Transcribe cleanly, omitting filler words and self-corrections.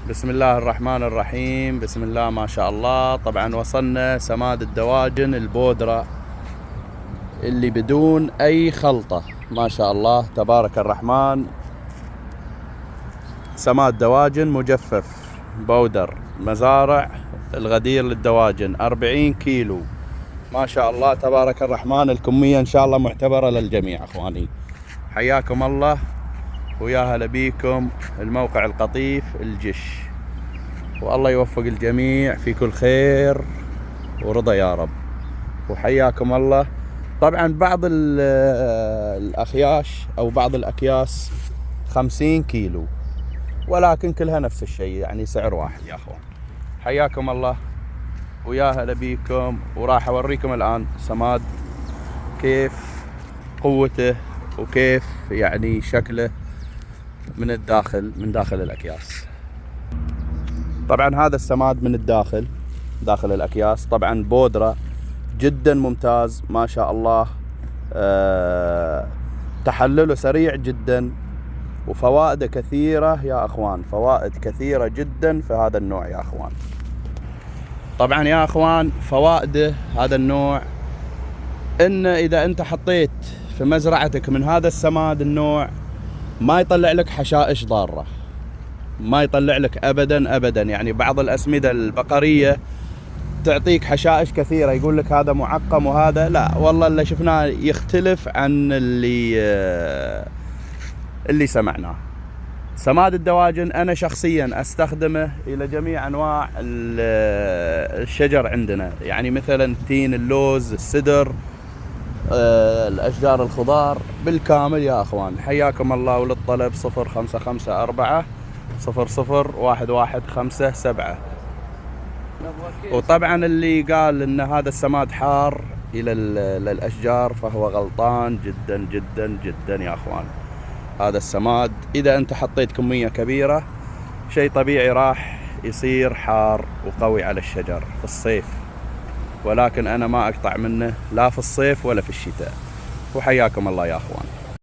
بسم الله الرحمن الرحيم. بسم الله ما شاء الله. طبعا وصلنا سماد الدواجن البودرة اللي بدون اي خلطة، ما شاء الله تبارك الرحمن. سماد دواجن مجفف بودر، مزارع الغدير للدواجن 40 كيلو، ما شاء الله تبارك الرحمن. الكمية ان شاء الله معتبرة للجميع اخواني. حياكم الله ويا هلا بيكم. الموقع القطيف الجش، والله يوفق الجميع في كل خير ورضا يا رب. وحياكم الله. طبعا بعض الأخياش أو بعض الأكياس 50 كيلو، ولكن كلها نفس الشيء، يعني سعر واحد يا أخوان. حياكم الله ويا هلا بيكم. وراح أوريكم الآن سماد كيف قوته وكيف يعني شكله من الداخل، من داخل الأكياس. طبعا هذا السماد من الداخل، داخل الأكياس، طبعا بودرة جدا ممتاز ما شاء الله. تحلله سريع جدا، وفوائده كثيرة يا أخوان، فوائد كثيرة جدا في هذا النوع يا أخوان. طبعا يا أخوان فوائده هذا النوع إن إذا أنت حطيت في مزرعتك من هذا السماد النوع ما يطلع لك حشائش ضارة، ما يطلع لك أبدا أبدا. يعني بعض الأسمدة البقرية تعطيك حشائش كثيرة، يقول لك هذا معقم وهذا لا، والله اللي شفناه يختلف عن اللي سمعناه. سماد الدواجن أنا شخصيا أستخدمه إلى جميع أنواع الشجر عندنا، يعني مثلا التين، اللوز، السدر، الأشجار الخضار بالكامل يا أخوان. حياكم الله. وللطلب 0554 00 1157. وطبعا اللي قال ان هذا السماد حار الى الاشجار فهو غلطان جدا جدا جدا يا اخوان. هذا السماد اذا انت حطيت كمية كبيرة شيء طبيعي راح يصير حار وقوي على الشجر في الصيف، ولكن انا ما اقطع منه لا في الصيف ولا في الشتاء. وحياكم الله يا اخوان.